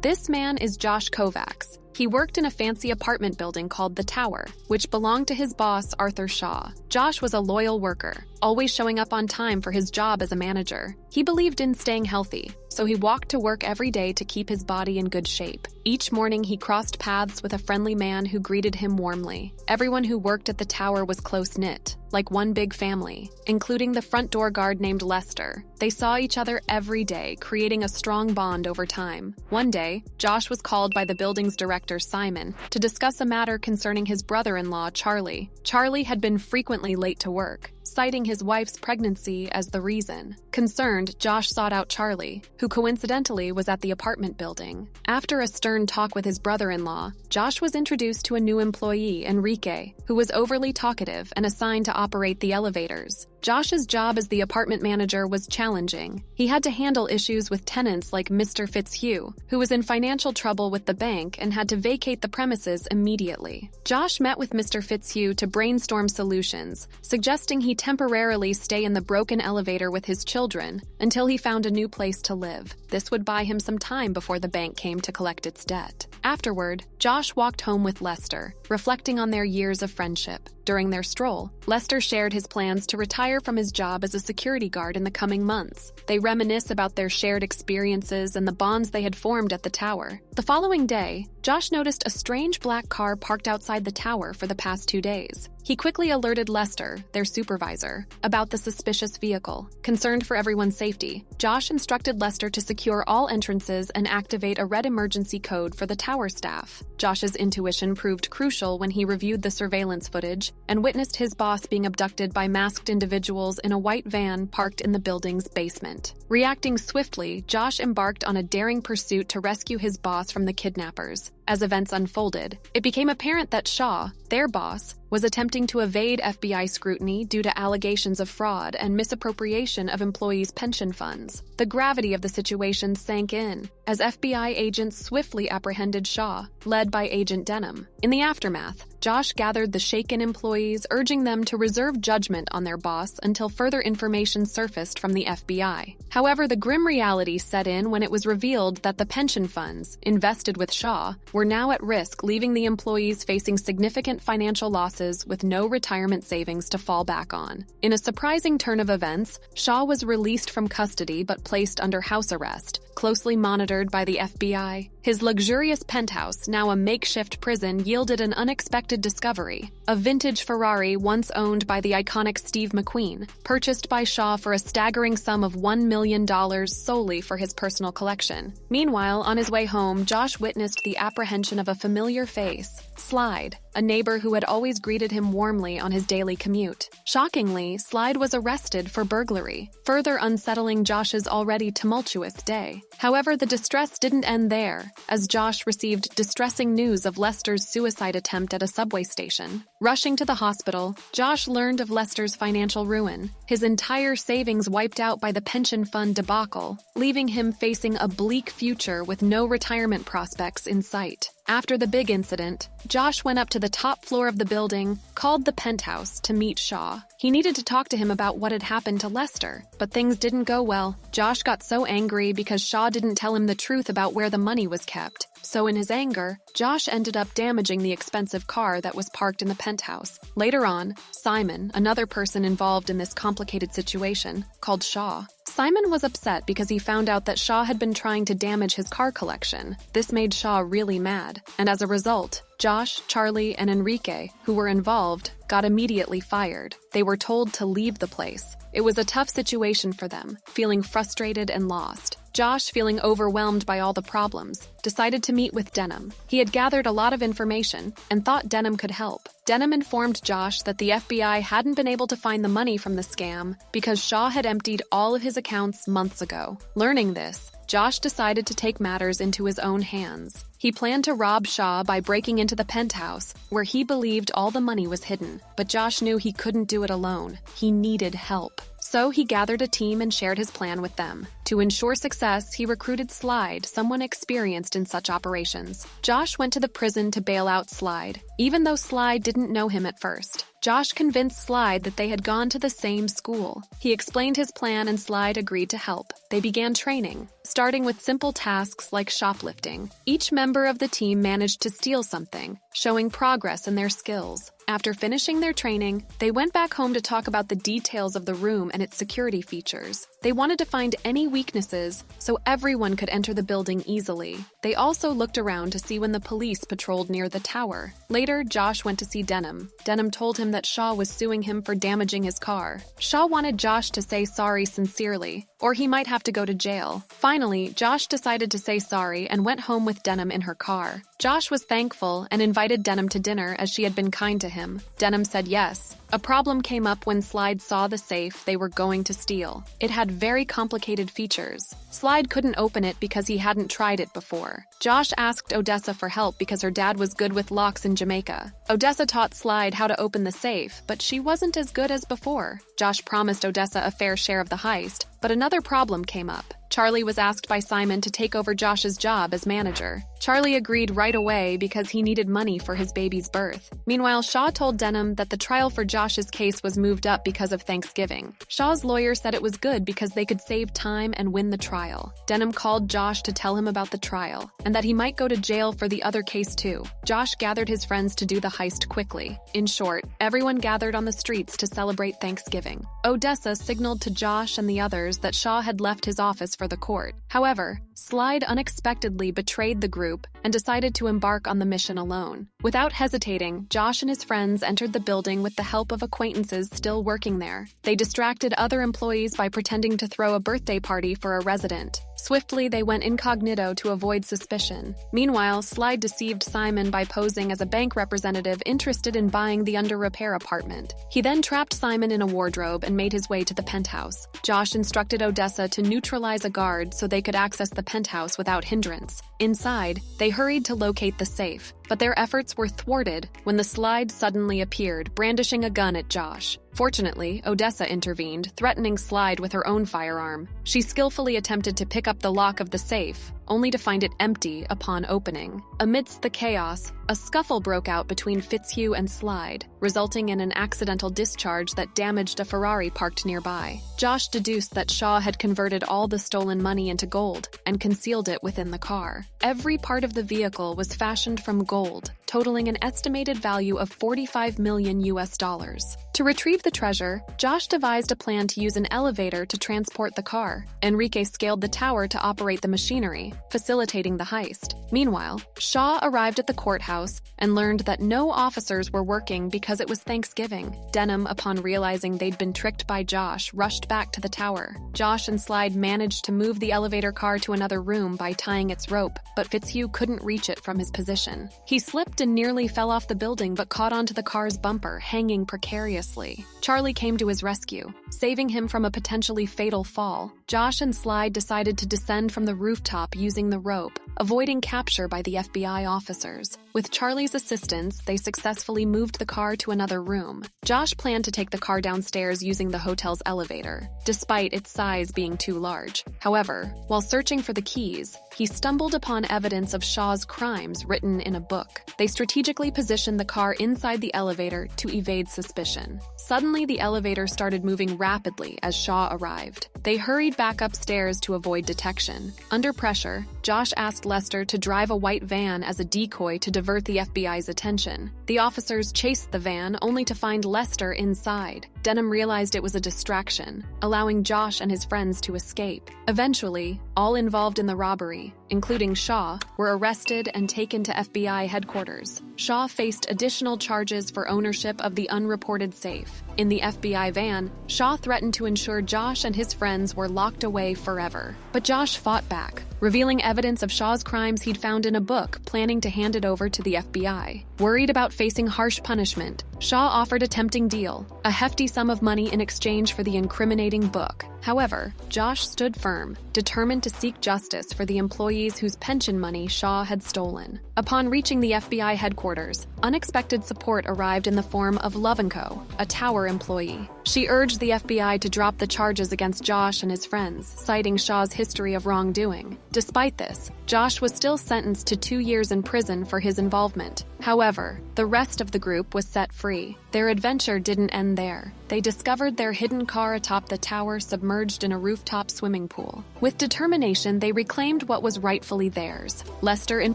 This man is Josh Kovacs. He worked in a fancy apartment building called The Tower, which belonged to his boss, Arthur Shaw. Josh was a loyal worker, always showing up on time for his job as a manager. He believed in staying healthy, so he walked to work every day to keep his body in good shape. Each morning, he crossed paths with a friendly man who greeted him warmly. Everyone who worked at the tower was close-knit, like one big family, including the front door guard named Lester. They saw each other every day, creating a strong bond over time. One day, Josh was called by the building's director, Simon, to discuss a matter concerning his brother-in-law, Charlie. Charlie had been frequently late to work, citing his wife's pregnancy as the reason. Concerned, Josh sought out Charlie, who coincidentally was at the apartment building. After a stern talk with his brother-in-law, Josh was introduced to a new employee, Enrique, who was overly talkative and assigned to operate the elevators. Josh's job as the apartment manager was challenging. He had to handle issues with tenants like Mr. Fitzhugh, who was in financial trouble with the bank and had to vacate the premises immediately. Josh met with Mr. Fitzhugh to brainstorm solutions, suggesting he temporarily stay in the broken elevator with his children until he found a new place to live. This would buy him some time before the bank came to collect its debt. Afterward, Josh walked home with Lester, reflecting on their years of friendship. During their stroll, Lester shared his plans to retire from his job as a security guard in the coming months. They reminisce about their shared experiences and the bonds they had formed at the tower. The following day, Josh noticed a strange black car parked outside the tower for the past 2 days. He quickly alerted Lester, their supervisor, about the suspicious vehicle. Concerned for everyone's safety, Josh instructed Lester to secure all entrances and activate a red emergency code for the tower staff. Josh's intuition proved crucial when he reviewed the surveillance footage and witnessed his boss being abducted by masked individuals in a white van parked in the building's basement. Reacting swiftly, Josh embarked on a daring pursuit to rescue his boss from the kidnappers. As events unfolded, it became apparent that Shaw, their boss, was attempting to evade FBI scrutiny due to allegations of fraud and misappropriation of employees' pension funds. The gravity of the situation sank in as FBI agents swiftly apprehended Shaw, led by Agent Denham. In the aftermath, Josh gathered the shaken employees, urging them to reserve judgment on their boss until further information surfaced from the FBI. However, the grim reality set in when it was revealed that the pension funds, invested with Shaw, were now at risk, leaving the employees facing significant financial losses with no retirement savings to fall back on. In a surprising turn of events, Shaw was released from custody but placed under house arrest, closely monitored by the FBI. His luxurious penthouse, now a makeshift prison, yielded an unexpected discovery: a vintage Ferrari once owned by the iconic Steve McQueen, purchased by Shaw for a staggering sum of $1 million solely for his personal collection. Meanwhile, on his way home, Josh witnessed the apprehension of a familiar face, Slide, a neighbor who had always greeted him warmly on his daily commute. Shockingly, Slide was arrested for burglary, further unsettling Josh's already tumultuous day. However, the distress didn't end there, as Josh received distressing news of Lester's suicide attempt at a subway station. Rushing to the hospital, Josh learned of Lester's financial ruin, his entire savings wiped out by the pension fund debacle, leaving him facing a bleak future with no retirement prospects in sight. After the big incident, Josh went up to the top floor of the building, called the penthouse, to meet Shaw. He needed to talk to him about what had happened to Lester, but things didn't go well. Josh got so angry because Shaw didn't tell him the truth about where the money was kept. So in his anger, Josh ended up damaging the expensive car that was parked in the penthouse. Later on, Simon, another person involved in this complicated situation, called Shaw. Simon was upset because he found out that Shaw had been trying to damage his car collection. This made Shaw really mad, and as a result, Josh, Charlie, and Enrique, who were involved, got immediately fired. They were told to leave the place. It was a tough situation for them, feeling frustrated and lost. Josh, feeling overwhelmed by all the problems, decided to meet with Denham. He had gathered a lot of information and thought Denham could help. Denham informed Josh that the FBI hadn't been able to find the money from the scam because Shaw had emptied all of his accounts months ago. Learning this, Josh decided to take matters into his own hands. He planned to rob Shaw by breaking into the penthouse, where he believed all the money was hidden. But Josh knew he couldn't do it alone. He needed help. So he gathered a team and shared his plan with them. To ensure success, he recruited Slide, someone experienced in such operations. Josh went to the prison to bail out Slide, even though Slide didn't know him at first. Josh convinced Slide that they had gone to the same school. He explained his plan and Slide agreed to help. They began training, starting with simple tasks like shoplifting. Each member of the team managed to steal something, showing progress in their skills. After finishing their training, they went back home to talk about the details of the room and its security features. They wanted to find any weaknesses so everyone could enter the building easily. They also looked around to see when the police patrolled near the tower. Later, Josh went to see Denham. Denham told him that Shaw was suing him for damaging his car. Shaw wanted Josh to say sorry sincerely, or he might have to go to jail. Finally, Josh decided to say sorry and went home with Denham in her car. Josh was thankful and invited Denham to dinner as she had been kind to him. Denham said yes. A problem came up when Slide saw the safe they were going to steal. It had very complicated features. Slide couldn't open it because he hadn't tried it before. Josh asked Odessa for help because her dad was good with locks in Jamaica. Odessa taught Slide how to open the safe, but she wasn't as good as before. Josh promised Odessa a fair share of the heist, but another problem came up. Charlie was asked by Simon to take over Josh's job as manager. Charlie agreed right away because he needed money for his baby's birth. Meanwhile, Shaw told Denham that the trial for Josh's case was moved up because of Thanksgiving. Shaw's lawyer said it was good because they could save time and win the trial. Denham called Josh to tell him about the trial, and that he might go to jail for the other case too. Josh gathered his friends to do the heist quickly. In short, everyone gathered on the streets to celebrate Thanksgiving. Odessa signaled to Josh and the others that Shaw had left his office for the court. However, Slide unexpectedly betrayed the group and decided to embark on the mission alone. Without hesitating, Josh and his friends entered the building with the help of acquaintances still working there. They distracted other employees by pretending to throw a birthday party for a resident. Swiftly, they went incognito to avoid suspicion. Meanwhile, Slide deceived Simon by posing as a bank representative interested in buying the under-repair apartment. He then trapped Simon in a wardrobe and made his way to the penthouse. Josh instructed Odessa to neutralize a guard so they could access the penthouse without hindrance. Inside, they hurried to locate the safe, but their efforts were thwarted when the Slide suddenly appeared, brandishing a gun at Josh. Fortunately, Odessa intervened, threatening Slide with her own firearm. She skillfully attempted to pick up the lock of the safe, only to find it empty upon opening. Amidst the chaos, a scuffle broke out between Fitzhugh and Slide, resulting in an accidental discharge that damaged a Ferrari parked nearby. Josh deduced that Shaw had converted all the stolen money into gold and concealed it within the car. Every part of the vehicle was fashioned from gold, totaling an estimated value of $45 million. To retrieve the treasure, Josh devised a plan to use an elevator to transport the car. Enrique scaled the tower to operate the machinery, facilitating the heist. Meanwhile, Shaw arrived at the courthouse and learned that no officers were working because it was Thanksgiving. Denham, upon realizing they'd been tricked by Josh, rushed back to the tower. Josh and Slide managed to move the elevator car to another room by tying its rope, but Fitzhugh couldn't reach it from his position. He slipped and nearly fell off the building but caught onto the car's bumper, hanging precariously. Charlie came to his rescue, saving him from a potentially fatal fall. Josh and Slide decided to descend from the rooftop using the rope, avoiding capture by the FBI officers. With Charlie's assistance, they successfully moved the car to another room. Josh planned to take the car downstairs using the hotel's elevator, despite its size being too large. However, while searching for the keys, he stumbled upon evidence of Shaw's crimes written in a book. They strategically positioned the car inside the elevator to evade suspicion. Suddenly, the elevator started moving rapidly as Shaw arrived. They hurried back upstairs to avoid detection. Under pressure, Josh asked Lester to drive a white van as a decoy to divert the FBI's attention. The officers chased the van only to find Lester inside. Denham realized it was a distraction, allowing Josh and his friends to escape. Eventually, all involved in the robbery, including Shaw, were arrested and taken to FBI headquarters. Shaw faced additional charges for ownership of the unreported safe. In the FBI van, Shaw threatened to ensure Josh and his friends were locked away forever. But Josh fought back, revealing evidence of Shaw's crimes he'd found in a book, planning to hand it over to the FBI. Worried about facing harsh punishment, Shaw offered a tempting deal, a hefty sum of money in exchange for the incriminating book. However, Josh stood firm, determined to seek justice for the employees whose pension money Shaw had stolen. Upon reaching the FBI headquarters, unexpected support arrived in the form of Love & Co., a tower employee. She urged the FBI to drop the charges against Josh and his friends, citing Shaw's history of wrongdoing. Despite this, Josh was still sentenced to 2 years in prison for his involvement. However, the rest of the group was set free. Their adventure didn't end there. they discovered their hidden car atop the tower submerged in a rooftop swimming pool. With determination, they reclaimed what was rightfully theirs. Lester, in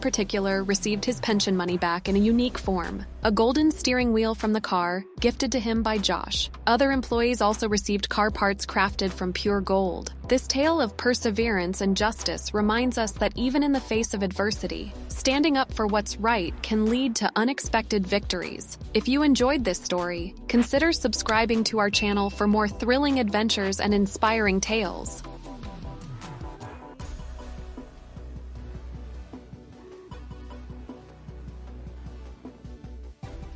particular, received his pension money back in a unique form, a golden steering wheel from the car, gifted to him by Josh. Other employees also received car parts crafted from pure gold. This tale of perseverance and justice reminds us that even in the face of adversity, standing up for what's right can lead to unexpected victories. If you enjoyed this story, consider subscribing to our channel for more thrilling adventures and inspiring tales.